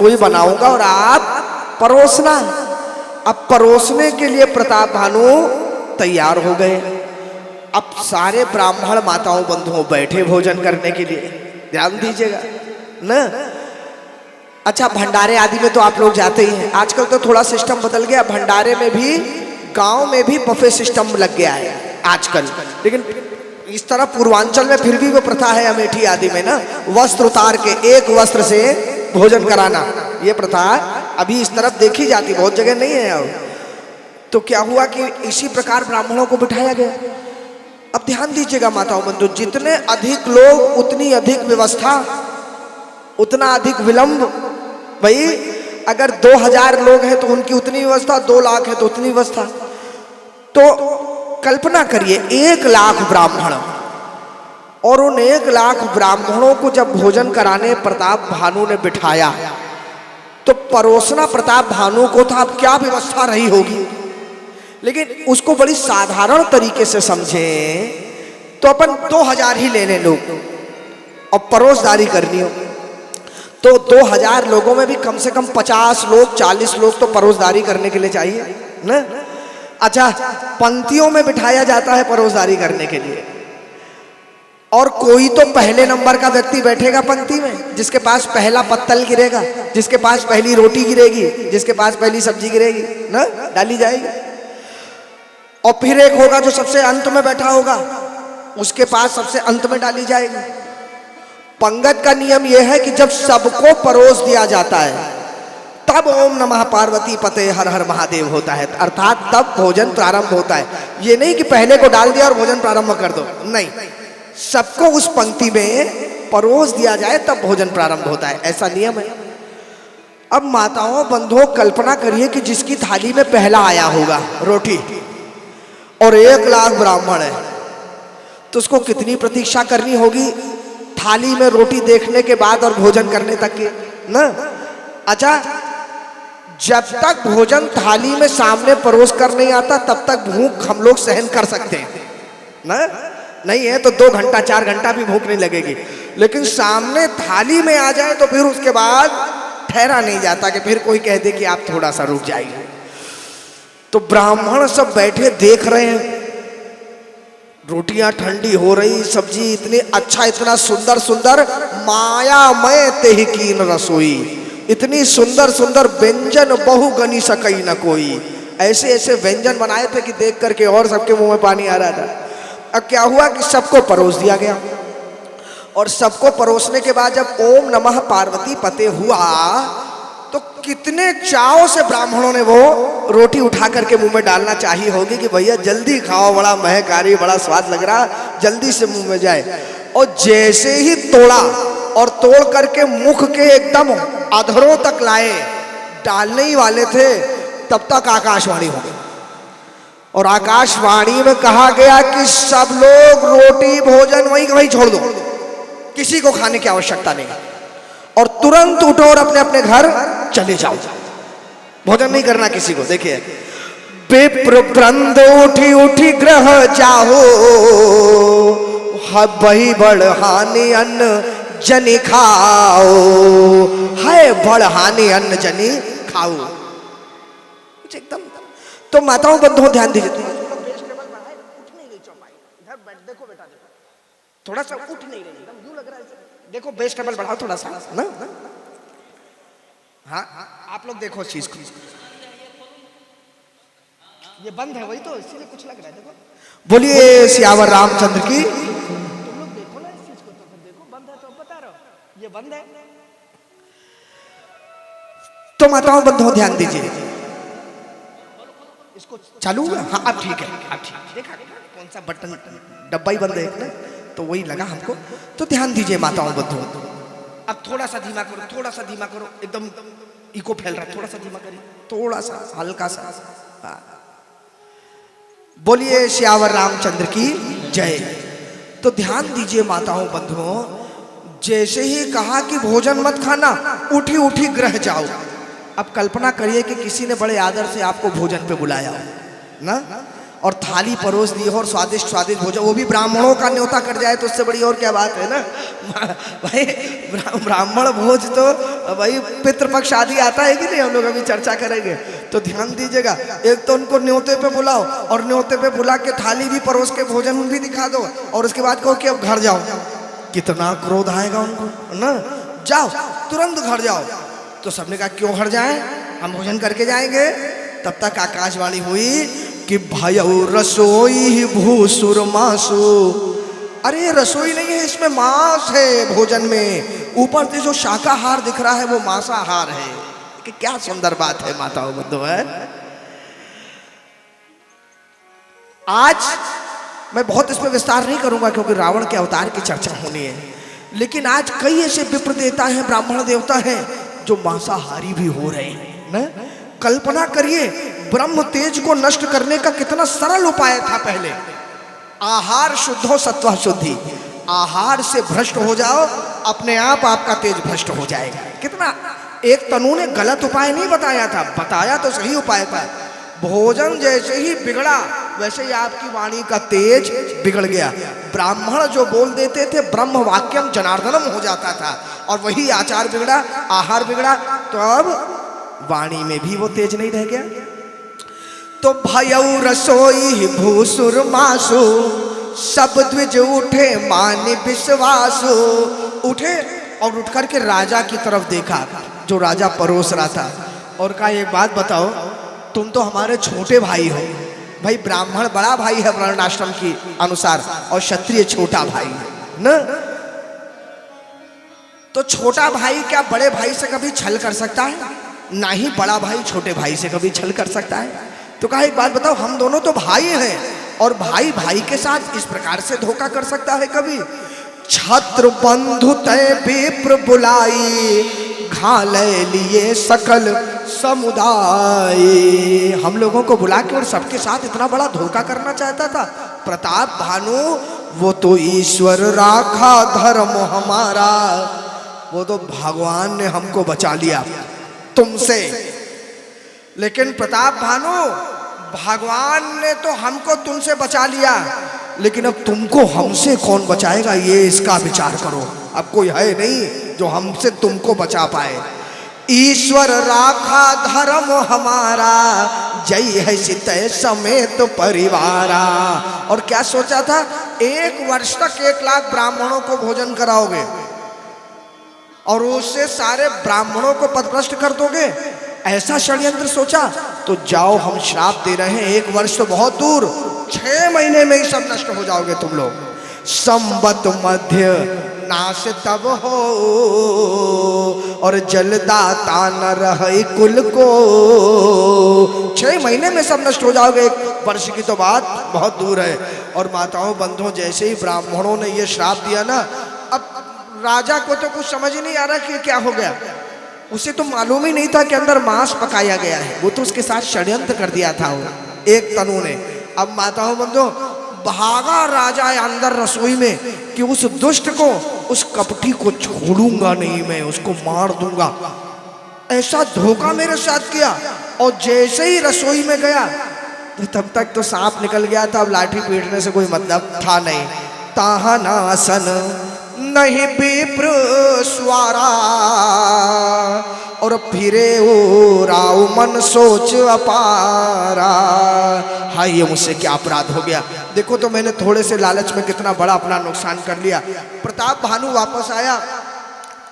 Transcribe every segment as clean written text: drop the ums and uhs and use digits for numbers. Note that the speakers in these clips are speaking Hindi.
वही बनाऊंगा और आप परोसना। अब परोसने के लिए प्रताप भानु तैयार हो गए। अब सारे ब्राह्मण माताओं बंधुओं बैठे भोजन करने के लिए, ध्यान दीजिएगा ना। अच्छा, भंडारे आदि में तो आप लोग जाते ही हैं। आजकल तो थोड़ा सिस्टम बदल गया, भंडारे में भी गांव में भी बफे सिस्टम लग गया है आजकल। लेकिन इस तरह पूर्वांचल में फिर भी वो प्रथा है, अमेठी आदि में ना, वस्त्र उतार के एक वस्त्र से भोजन कराना, ये प्रथा अभी इस तरफ देखी जाती, बहुत जगह नहीं है अब। तो क्या हुआ कि इसी प्रकार ब्राह्मणों को बिठाया गया। अब ध्यान दीजिएगा माताओं बंधु, जितने अधिक लोग उतनी अधिक व्यवस्था, उतना अधिक विलंब। भाई अगर 2000 लोग हैं तो उनकी उतनी व्यवस्था, 2 लाख है तो उतनी व्यवस्था। तो कल्पना करिए 1 लाख ब्राह्मण, और उन 1 लाख ब्राह्मणों को जब भोजन कराने प्रताप भानु ने बिठाया तो परोसना प्रताप भानु को था। अब क्या व्यवस्था रही होगी, लेकिन उसको बड़ी साधारण तरीके से समझे तो अपन 2000 ही ले लें लोग और परोसदारी करनी हो तो 2000 लोगों में भी कम से कम 50 लोग 40 लोग तो परोसदारी करने के लिए चाहिए ना। अच्छा, पंक्तियों में बिठाया जाता है परोसदारी करने के लिए, और कोई तो पहले नंबर का व्यक्ति बैठेगा पंक्ति में, जिसके पास पहला पत्तल गिरेगा, जिसके पास पहली रोटी गिरेगी, जिसके पास पहली सब्जी गिरेगी ना, डाली जाएगी। और फिर एक होगा जो सबसे अंत में बैठा होगा, उसके पास सबसे अंत में डाली जाएगी। पंगत का नियम यह है कि जब सबको परोस दिया जाता है तब ओम नमः पार्वती पते हर हर महादेव होता है, अर्थात तब भोजन प्रारंभ होता है। ये नहीं कि पहले को डाल दिया और भोजन प्रारंभ कर दो, नहीं, सबको उस पंक्ति में परोस दिया जाए तब भोजन प्रारंभ होता है, ऐसा नियम है। अब माताओं बंधुओं कल्पना करिए कि जिसकी थाली में पहला आया होगा रोटी, और 1 लाख ब्राह्मण है, तो उसको कितनी प्रतीक्षा करनी होगी थाली में रोटी देखने के बाद और भोजन करने तक की ना। अच्छा, जब तक भोजन थाली में सामने परोस कर नहीं आता तब तक भूख हम लोग सहन कर सकते हैं ना, नहीं है तो 2 घंटा 4 घंटा भी भूख नहीं लगेगी। लेकिन सामने थाली में आ जाए तो फिर उसके बाद ठहरा नहीं जाता कि फिर कोई कह दे कि आप थोड़ा सा रुक जाइए। तो ब्राह्मण सब बैठे देख रहे हैं, रोटियां ठंडी हो रही, सब्जी इतनी अच्छा, इतना सुंदर सुंदर, मायामय तेहि कीन रसोई, इतनी सुंदर सुंदर व्यंजन बहुगनी सकई न कोई। ऐसे ऐसे व्यंजन बनाए थे कि देख करके और सबके मुंह में पानी आ रहा था। अब क्या हुआ कि सबको परोस दिया गया, और सबको परोसने के बाद जब ओम नमः पार्वती पते हुआ तो कितने चाव से ब्राह्मणों ने वो रोटी उठा करके मुंह में डालना चाहिए होगी कि भैया जल्दी खाओ, बड़ा महक आ रही, बड़ा स्वाद लग रहा, जल्दी से मुंह में जाए। और जैसे ही तोड़ा और तोड़ करके मुख के एकदम अधरों तक लाए, डालने ही वाले थे, तब तक आकाशवाणी हो गई। और आकाशवाणी में कहा गया कि सब लोग रोटी भोजन वहीं छोड़ दो, किसी को खाने की आवश्यकता नहीं, और तुरंत उठो और अपने अपने घर चले जाओ, भोजन नहीं करना किसी को। देखिए, विप्र वृंद उठी उठी ग्रह जाओ, बही बढ़हानि अन्न जनि खाओ, है बढ़हानि अन्न जनि खाओ। कुछ एकदम। तो माताओं बंधुओं ध्यान दीजिए, देखो बेटा, थोड़ा सा उठ नहीं रही, एकदम यूं लग रहा है, देखो बेस टेबल बढ़ाओ थोड़ा सा ना। हाँ, आप लोग देखो चीज को, ये बंद है, वही तो इसीलिए कुछ लग रहा है। देखो, बोलिए सियावर रामचंद्र की। तुम लोग देखो ना इस चीज को, तो फिर देखो बंद है तो बता रहा हूं ये बंद है। तो माताओं बंधुओं ध्यान दीजिए, इसको चालू हुआ। हाँ अब ठीक है, अब ठीक देखा कौन सा बटन, डब्बा ही बंद है ना, तो वही लगा हमको। तो ध्यान दीजिए माताओं बंधुओं, अब थोड़ा सा धीमा करो, थोड़ा सा धीमा करो, एकदम इको फैल रहा है, थोड़ा सा धीमा करिए, थोड़ा सा हल्का सा। बोलिए सियावर रामचंद्र की जय। तो ध्यान दीजिए माताओं बंधुओं, जैसे ही कहा कि भोजन मत खाना, उठी उठी ग्रह जाओ। अब कल्पना करिए कि किसी ने बड़े आदर से आपको भोजन पे बुलाया ना, और थाली परोस दी और स्वादिष्ट स्वादिष्ट भोजन, वो भी ब्राह्मणों का न्योता कर जाए तो उससे बड़ी और क्या बात है ना भाई। ब्राह्मण भोज तो भाई पितृपक्ष आदि आता है कि नहीं, हम लोग अभी चर्चा करेंगे तो ध्यान दीजिएगा। एक तो उनको न्योते पे बुलाओ और न्योते पे बुला के थाली भी परोस के भोजन भी दिखा दो और उसके बाद कहो कि अब घर जाओ। कितना क्रोध आएगा उनको ना, जाओ तुरंत घर जाओ। तो सबने कहा क्यों घर जाए, हम भोजन करके जाएंगे। तब तक आकाशवाणी हुई कि भयउ रसोई भूसुर मासु, अरे रसोई नहीं है, इसमें मांस है भोजन में, ऊपर से जो शाकाहार दिख रहा है वो मांसाहार है। कि क्या सुंदर बात है माताओं बंधुओं है। आज मैं बहुत इसमें विस्तार नहीं करूंगा क्योंकि रावण के अवतार की चर्चा होनी है, लेकिन आज कई ऐसे विप्र देवता हैं, ब्राह्मण देवता हैं जो मांसाहारी भी हो रहे हैं ना। कल्पना करिए ब्रह्म तेज को नष्ट करने का कितना सरल उपाय था पहले, आहार शुद्धो सत्व शुद्धि, आहार से भ्रष्ट हो जाओ अपने आप आपका तेज भ्रष्ट हो जाएगा। कितना एक तनु ने गलत उपाय नहीं बताया था, बताया तो सही उपाय था। भोजन जैसे ही बिगड़ा वैसे ही आपकी वाणी का तेज बिगड़ गया। ब्राह्मण जो बोल देते थे ब्रह्म वाक्यम जनार्दनम हो जाता था, और वही आचार बिगड़ा, आहार बिगड़ा, तो अब वाणी में भी वो तेज नहीं रह गया। तो भयउ रसोई भूसुर मासु, सब द्विज उठे मानि विश्वासु। उठे और उठ करके राजा की तरफ देखा जो राजा परोस रहा था और कहा एक बात बताओ, तुम तो हमारे छोटे भाई हो। भाई ब्राह्मण बड़ा भाई है वर्णाश्रम के अनुसार और क्षत्रिय छोटा भाई है ना। तो छोटा भाई क्या बड़े भाई से कभी छल कर सकता है? ना ही बड़ा भाई छोटे भाई से कभी छल कर सकता है। तो कहा एक बात बताओ, हम दोनों तो भाई हैं और भाई भाई के साथ इस प्रकार से धोखा कर सकता है कभी? छत्र बंधु तय विप्र बुलाई, घाले लिए सकल समुदाय। हम लोगों को बुला के और सबके साथ इतना बड़ा धोखा करना चाहता था प्रताप भानु। वो तो ईश्वर राखा धर्म हमारा, वो तो भगवान ने हमको बचा लिया तुमसे। लेकिन प्रताप भानु, भगवान ने तो हमको तुमसे बचा लिया, लेकिन अब तुमको हमसे कौन बचाएगा, ये इसका विचार करो। अब कोई है नहीं जो हमसे तुमको बचा पाए। ईश्वर राखा धर्म हमारा, जय है सीते समेत परिवारा। और क्या सोचा था, 1 वर्ष तक 1 लाख ब्राह्मणों को भोजन कराओगे और उससे सारे ब्राह्मणों को पदभ्रष्ट कर दोगे, ऐसा षड्यंत्र सोचा। तो जाओ, हम श्राप दे रहे हैं, 1 वर्ष तो बहुत दूर, 6 महीने में ही सब नष्ट हो जाओगे तुम लोग। संबत मध्य नाश तब हो, और जलदाता न रहे कुल को। 6 महीने में सब नष्ट हो जाओगे, 1 वर्ष की तो बात बहुत दूर है। और माताओं बंधुओं, जैसे ही ब्राह्मणों ने ये श्राप दिया ना, अब राजा को तो कुछ समझ ही नहीं आ रहा कि क्या हो गया। उसे तो मालूम ही नहीं था कि अंदर मांस पकाया गया है, वो तो उसके साथ षड्यंत्र कर दिया था वो एक तनु ने। अब माताओं बंधुओं, भागा राजा अंदर रसोई में कि उस दुष्ट को, उस कपटी को छोड़ूंगा नहीं, मैं उसको मार दूंगा। ऐसा धोखा मेरे साथ किया। और जैसे ही रसोई में गया तो तब तक तो सांप निकल गया था, अब लाठी पीटने से कोई मतलब था नहीं। ताहनासन नहीं विप्र स्वारा, और फिरे ओ राव मन सोच अपारा। हाँ, ये मुझसे क्या अपराध हो गया, देखो तो मैंने थोड़े से लालच में कितना बड़ा अपना नुकसान कर लिया। प्रताप भानु वापस आया,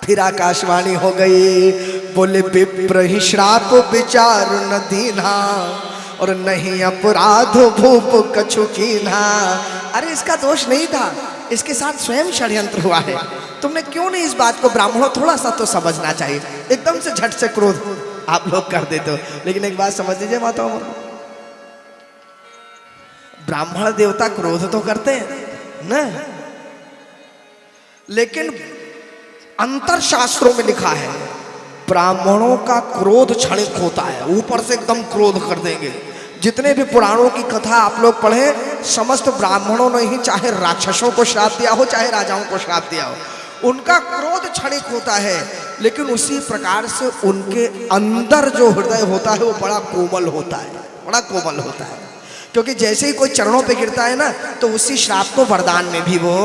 फिर आकाशवाणी हो गई, बोले विप्र ही श्राप विचार न दीना, और नहीं अपराध भूप कछु कीन्हा। अरे इसका दोष नहीं था, इसके साथ स्वयं षड्यंत्र हुआ है। तुमने क्यों नहीं इस बात को, ब्राह्मणों थोड़ा सा तो समझना चाहिए। एकदम से झट से क्रोध आप लोग कर देते हो। लेकिन एक बात समझ लीजिए माताओं, ब्राह्मण देवता क्रोध तो करते हैं ना, लेकिन अंतर शास्त्रों में लिखा है ब्राह्मणों का क्रोध क्षणिक होता है, ऊपर से एकदम क्रोध कर देंगे। जितने भी पुराणों की कथा आप लोग पढ़ें, समस्त ब्राह्मणों ने ही चाहे राक्षसों को श्राप दिया हो, चाहे राजाओं को श्राप दिया हो, उनका क्रोध क्षणिक होता है, लेकिन उसी प्रकार से उनके अंदर जो हृदय होता है वो बड़ा कोमल होता है, बड़ा कोमल होता है। क्योंकि जैसे ही कोई चरणों पे गिरता है ना तो उसी श्राप को वरदान में भी वो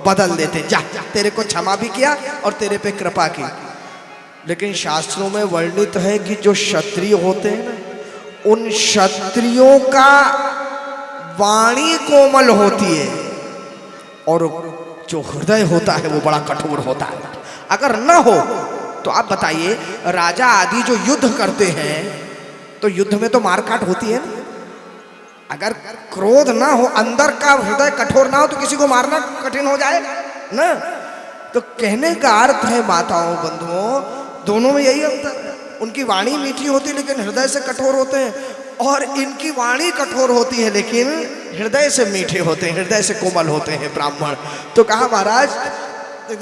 बदल देते, जा तेरे को क्षमा भी किया और तेरे पे कृपा की। लेकिन शास्त्रों में वर्णित है कि जो क्षत्रिय होते हैं ना, उन क्षत्रियों का वाणी कोमल होती है और जो हृदय होता है वो बड़ा कठोर होता है। अगर न हो तो आप बताइए, राजा आदि जो युद्ध करते हैं तो युद्ध में तो मारकाट होती है ना। अगर क्रोध ना हो, अंदर का हृदय कठोर ना हो तो किसी को मारना कठिन हो जाए ना। तो कहने का अर्थ है माताओं बंधुओं, दोनों में यही अंतर है। उनकी वाणी मीठी होती है लेकिन हृदय से कठोर होते हैं, और इनकी वाणी कठोर होती है लेकिन हृदय से मीठे होते हैं, हृदय से कोमल होते हैं ब्राह्मण। तो कहा महाराज